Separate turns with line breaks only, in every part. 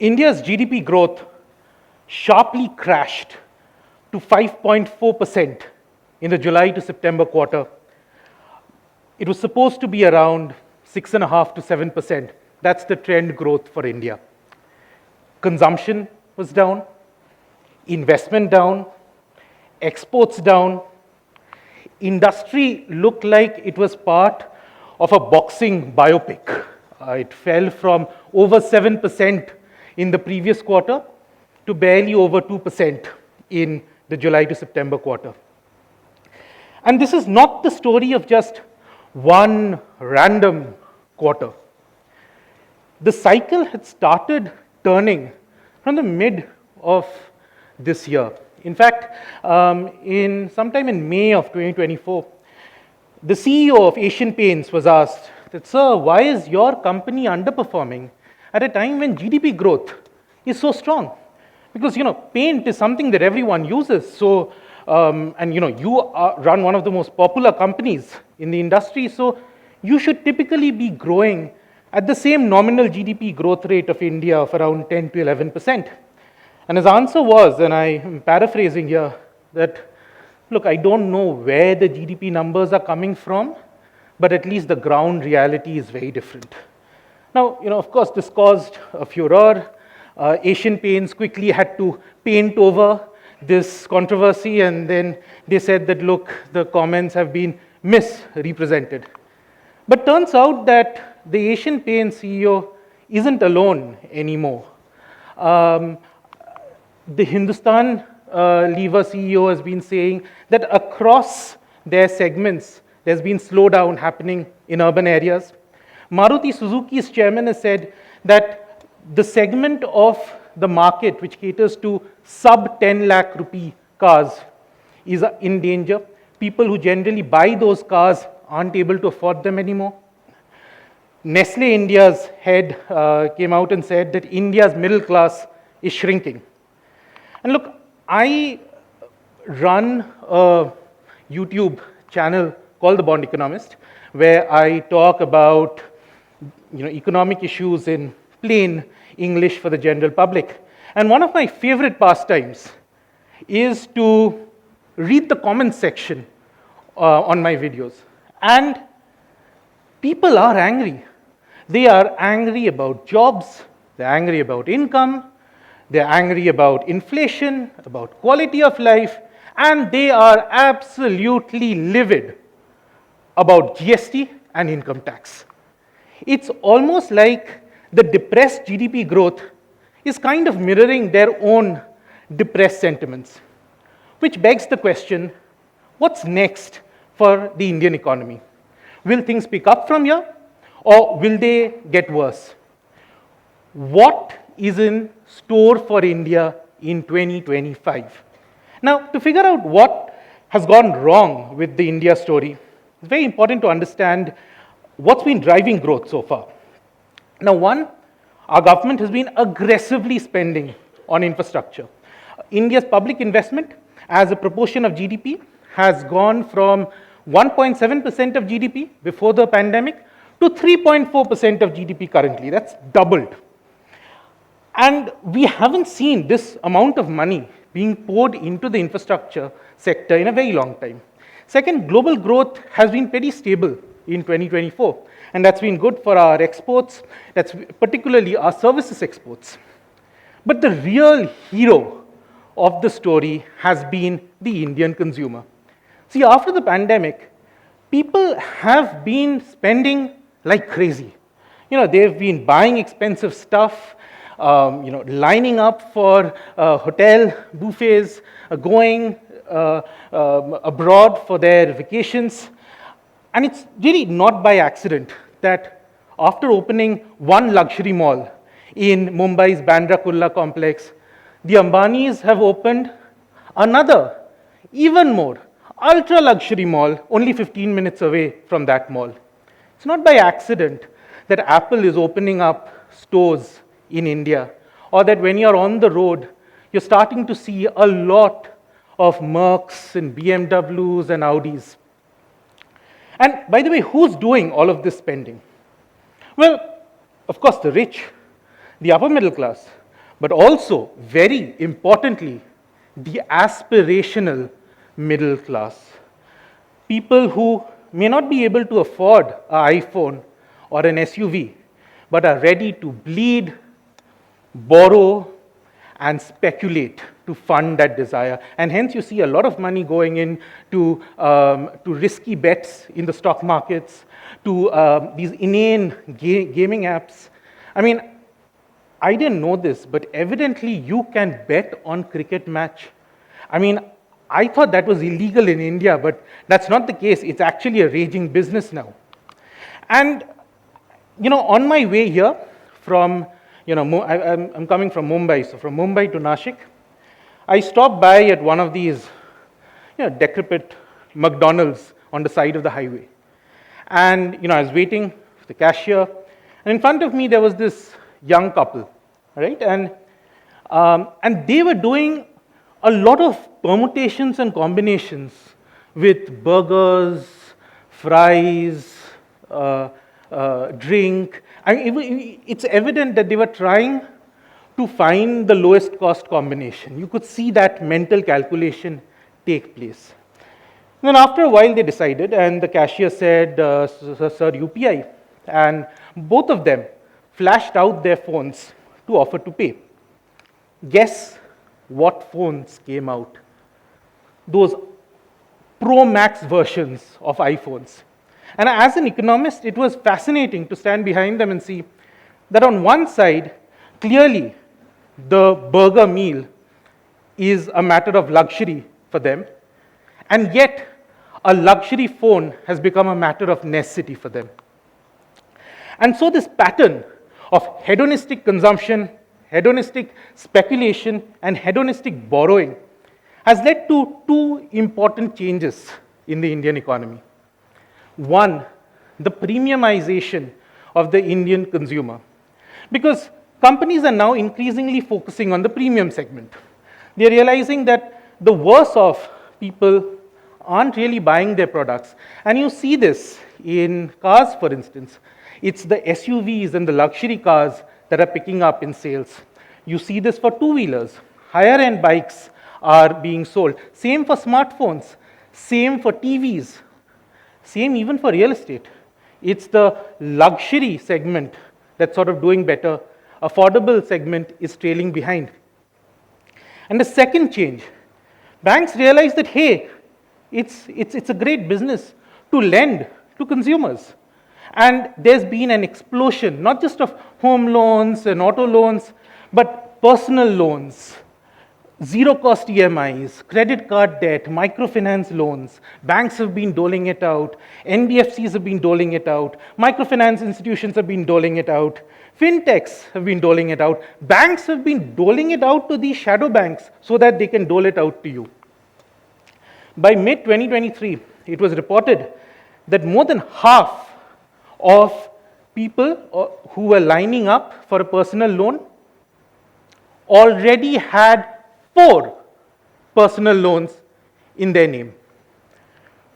India's GDP growth sharply crashed to 5.4% in the July to September quarter. It was supposed to be around 6.5 to 7%. That's the trend growth for India. Consumption was down, investment down, exports down. Industry looked like it was part of a boxing biopic. It fell from over 7% in the previous quarter to barely over 2% in the July to September quarter. And this is not the story of just one random quarter. The cycle had started turning from the mid of this year. In fact, sometime in May of 2024, the CEO of Asian Paints was asked that, "Sir, why is your company underperforming at a time when GDP growth is so strong? Because, paint is something that everyone uses. So, and, you run one of the most popular companies in the industry. So, you should typically be growing at the same nominal GDP growth rate of India of around 10 to 11%. And his answer was, and I am paraphrasing here, that, look, I don't know where the GDP numbers are coming from, but at least the ground reality is very different. Now, of course, this caused a furor. Asian Paints quickly had to paint over this controversy, and then they said that, look, the comments have been misrepresented. But turns out that the Asian Paints CEO isn't alone anymore. The Hindustan Lever CEO has been saying that across their segments, there's been slowdown happening in urban areas. Maruti Suzuki's chairman has said that the segment of the market which caters to sub 10 lakh rupee cars is in danger. People who generally buy those cars aren't able to afford them anymore. Nestle India's head came out and said that India's middle class is shrinking. And look, I run a YouTube channel called The Bond Economist, where I talk about economic issues in plain English for the general public. And one of my favorite pastimes is to read the comments section on my videos. And people are angry. They are angry about jobs, they're angry about income, they're angry about inflation, about quality of life, and they are absolutely livid about GST and income tax. It's almost like the depressed GDP growth is kind of mirroring their own depressed sentiments, which begs the question, what's next for the Indian economy? Will things pick up from here, or will they get worse? What is in store for India in 2025? Now, to figure out what has gone wrong with the India story, it's very important to understand what's been driving growth so far. Now, one, our government has been aggressively spending on infrastructure. India's public investment as a proportion of GDP has gone from 1.7% of GDP before the pandemic to 3.4% of GDP currently. That's doubled. And we haven't seen this amount of money being poured into the infrastructure sector in a very long time. Second, global growth has been pretty stable in 2024, and that's been good for our exports, that's particularly our services exports. But the real hero of the story has been the Indian consumer. See, after the pandemic, people have been spending like crazy. They've been buying expensive stuff, lining up for hotel buffets, going abroad for their vacations. And it's really not by accident that after opening one luxury mall in Mumbai's Bandra Kurla complex, the Ambanis have opened another, even more, ultra luxury mall only 15 minutes away from that mall. It's not by accident that Apple is opening up stores in India, or that when you're on the road, you're starting to see a lot of Mercs and BMWs and Audis. And by the way, who's doing all of this spending? Well, of course, the rich, the upper middle class. but also, very importantly, the aspirational middle class. People who may not be able to afford an iPhone or an SUV, but are ready to bleed, borrow, and speculate to fund that desire. And hence you see a lot of money going in to risky bets in the stock markets, to these inane gaming apps. I mean, I didn't know this, but evidently you can bet on cricket match. I mean, I thought that was illegal in India, but that's not the case. It's actually a raging business now. And, on my way here from, I'm coming from Mumbai, so from Mumbai to Nashik, I stopped by at one of these, decrepit McDonald's on the side of the highway. And, I was waiting for the cashier, and in front of me there was this young couple, right? And they were doing a lot of permutations and combinations with burgers, fries, drink. It's evident that they were trying to find the lowest cost combination. You could see that mental calculation take place. Then after a while they decided, and the cashier said, sir, UPI. And both of them flashed out their phones to offer to pay. Guess what phones came out? Those Pro Max versions of iPhones. And as an economist, it was fascinating to stand behind them and see that on one side, clearly the burger meal is a matter of luxury for them, and yet a luxury phone has become a matter of necessity for them. And so this pattern of hedonistic consumption, hedonistic speculation, and hedonistic borrowing has led to two important changes in the Indian economy. One, the premiumization of the Indian consumer. Because companies are now increasingly focusing on the premium segment. They're realizing that the worst off people aren't really buying their products. And you see this in cars, for instance. It's the SUVs and the luxury cars that are picking up in sales. You see this for two-wheelers. Higher-end bikes are being sold. Same for smartphones. Same for TVs. Same even for real estate. It's the luxury segment that's sort of doing better. Affordable segment is trailing behind. And the second change, banks realize that, hey, it's a great business to lend to consumers. And there's been an explosion, not just of home loans and auto loans, but personal loans, zero-cost EMIs, credit card debt, microfinance loans. Banks have been doling it out. NBFCs have been doling it out. Microfinance institutions have been doling it out. Fintechs have been doling it out. Banks have been doling it out to these shadow banks so that they can dole it out to you. By mid-2023, it was reported that more than half of people who were lining up for a personal loan already had 4 personal loans in their name.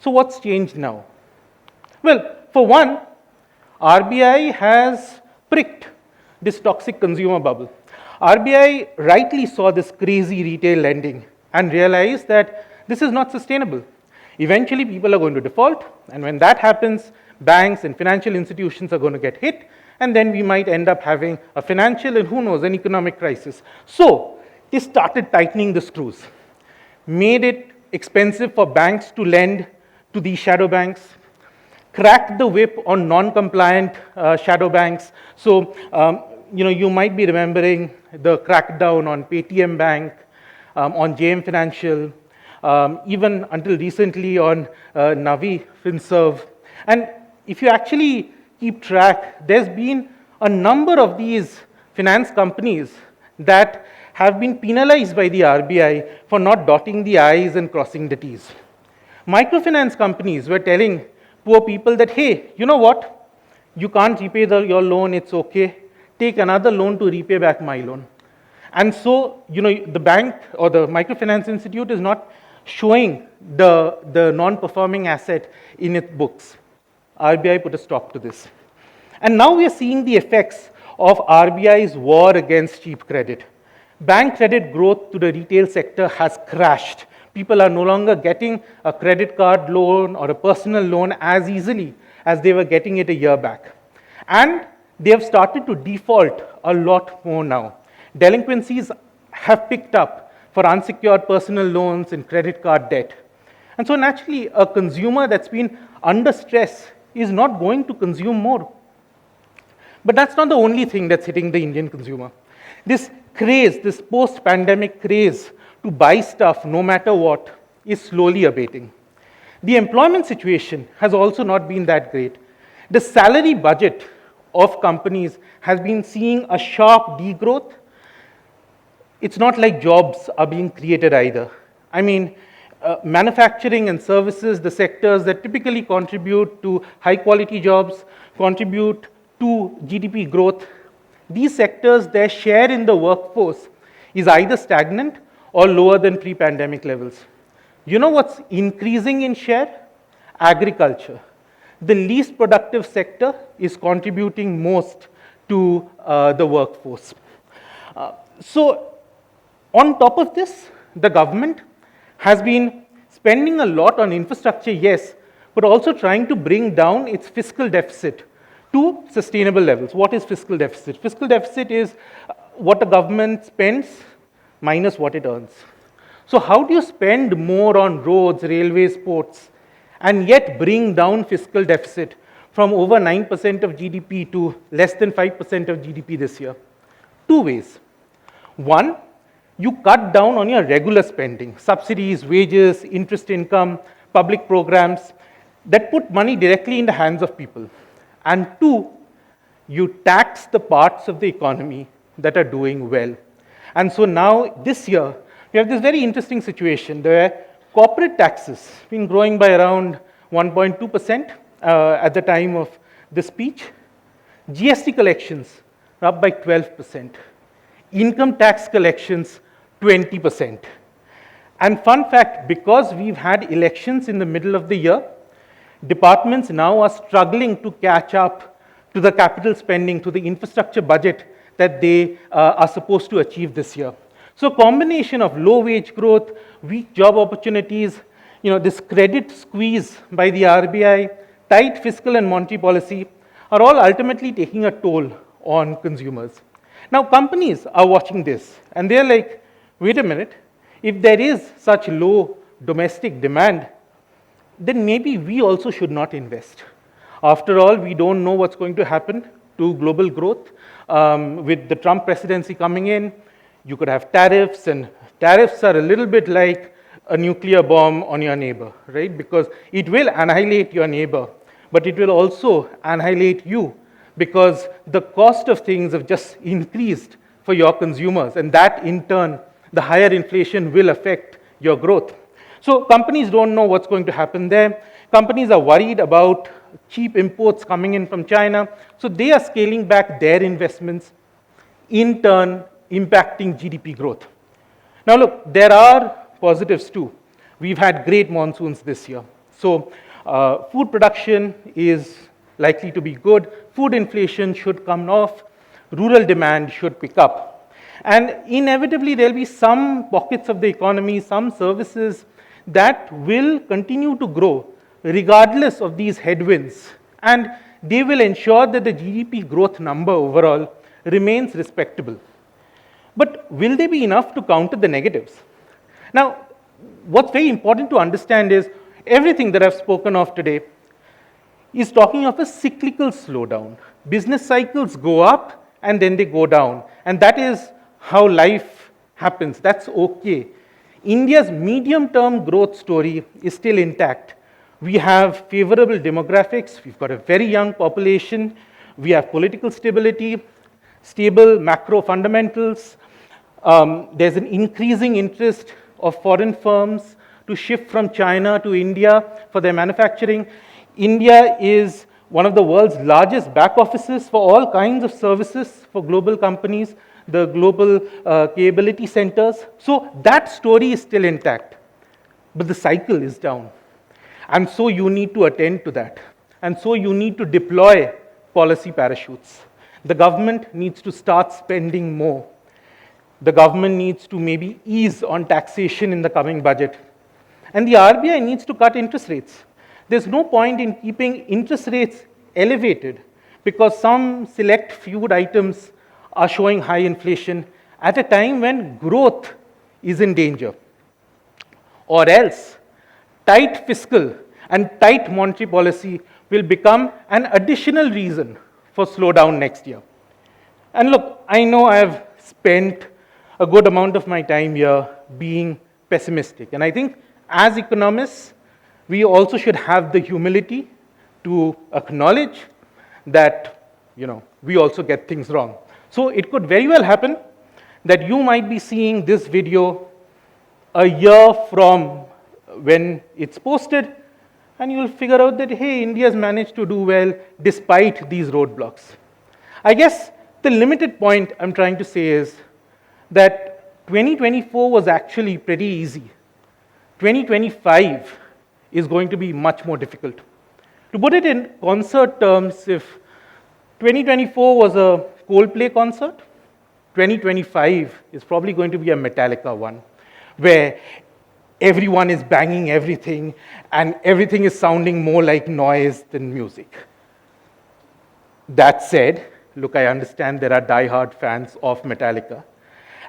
So what's changed now? Well, for one, RBI has pricked this toxic consumer bubble. RBI rightly saw this crazy retail lending and realized that this is not sustainable. Eventually, people are going to default, and when that happens, banks and financial institutions are going to get hit, and then we might end up having a financial and, who knows, an economic crisis. So they started tightening the screws, made it expensive for banks to lend to these shadow banks, cracked the whip on non-compliant shadow banks. So, you might be remembering the crackdown on Paytm Bank, on JM Financial, even until recently on Navi FinServe. And if you actually keep track, there's been a number of these finance companies that have been penalized by the RBI for not dotting the I's and crossing the T's. Microfinance companies were telling poor people that, hey, you know what? You can't repay your loan, it's okay. Take another loan to repay back my loan. And so, the bank or the microfinance institute is not showing the non-performing asset in its books. RBI put a stop to this. And now we are seeing the effects of RBI's war against cheap credit. Bank credit growth to the retail sector has crashed. People are no longer getting a credit card loan or a personal loan as easily as they were getting it a year back. And they have started to default a lot more now. Delinquencies have picked up for unsecured personal loans and credit card debt. And so naturally, a consumer that's been under stress is not going to consume more. But that's not the only thing that's hitting the Indian consumer. This craze, this post-pandemic craze to buy stuff no matter what, is slowly abating. The employment situation has also not been that great. The salary budget of companies has been seeing a sharp degrowth. It's not like jobs are being created either. I mean, manufacturing and services, the sectors that typically contribute to high-quality jobs, contribute to GDP growth, these sectors, their share in the workforce is either stagnant or lower than pre-pandemic levels. You know what's increasing in share? Agriculture. The least productive sector is contributing most to the workforce. So on top of this, the government has been spending a lot on infrastructure, yes, but also trying to bring down its fiscal deficit to sustainable levels. What is fiscal deficit? Fiscal deficit is what a government spends minus what it earns. So how do you spend more on roads, railways, ports, and yet bring down fiscal deficit from over 9% of GDP to less than 5% of GDP this year? Two ways. One, you cut down on your regular spending, subsidies, wages, interest income, public programs that put money directly in the hands of people. And two, you tax the parts of the economy that are doing well. And so now, this year, we have this very interesting situation where corporate taxes have been growing by around 1.2% at the time of the speech. GST collections are up by 12%. Income tax collections, 20%. And fun fact, because we've had elections in the middle of the year, departments now are struggling to catch up to the capital spending, to the infrastructure budget that they are supposed to achieve this year. So a combination of low wage growth, weak job opportunities, this credit squeeze by the RBI, tight fiscal and monetary policy are all ultimately taking a toll on consumers. Now companies are watching this and they're like, wait a minute, if there is such low domestic demand, then maybe we also should not invest. After all, we don't know what's going to happen to global growth. With the Trump presidency coming in, you could have tariffs, and tariffs are a little bit like a nuclear bomb on your neighbor, right? Because it will annihilate your neighbor, but it will also annihilate you because the cost of things have just increased for your consumers, and that in turn, the higher inflation will affect your growth. So companies don't know what's going to happen there. Companies are worried about cheap imports coming in from China, so they are scaling back their investments, in turn impacting GDP growth. Now look, there are positives too. We've had great monsoons this year. So food production is likely to be good. Food inflation should come off. Rural demand should pick up. And inevitably, there'll be some pockets of the economy, some services that will continue to grow regardless of these headwinds. And they will ensure that the GDP growth number overall remains respectable. But will they be enough to counter the negatives? Now, what's very important to understand is everything that I've spoken of today is talking of a cyclical slowdown. Business cycles go up and then they go down. And that is how life happens. That's okay. India's medium-term growth story is still intact. We have favorable demographics. We've got a very young population. We have political stability, stable macro fundamentals. There's an increasing interest of foreign firms to shift from China to India for their manufacturing. India is one of the world's largest back offices for all kinds of services for global companies, the global capability centers. So that story is still intact, but the cycle is down. And so you need to attend to that. And so you need to deploy policy parachutes. The government needs to start spending more. The government needs to maybe ease on taxation in the coming budget. And the RBI needs to cut interest rates. There's no point in keeping interest rates elevated because some select few items are showing high inflation at a time when growth is in danger. Or else, tight fiscal and tight monetary policy will become an additional reason for slowdown next year. And look, I know I've spent a good amount of my time here being pessimistic. And I think as economists, we also should have the humility to acknowledge that, we also get things wrong. So it could very well happen that you might be seeing this video a year from when it's posted, and you'll figure out that, hey, India's managed to do well despite these roadblocks. I guess the limited point I'm trying to say is that 2024 was actually pretty easy. 2025 is going to be much more difficult. To put it in concert terms, if 2024 was a Coldplay concert, 2025 is probably going to be a Metallica one, where everyone is banging everything and everything is sounding more like noise than music. That said, look, I understand there are die-hard fans of Metallica,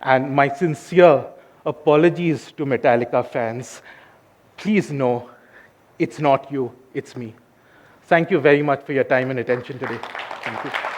and my sincere apologies to Metallica fans. Please know, it's not you, it's me. Thank you very much for your time and attention today. Thank you.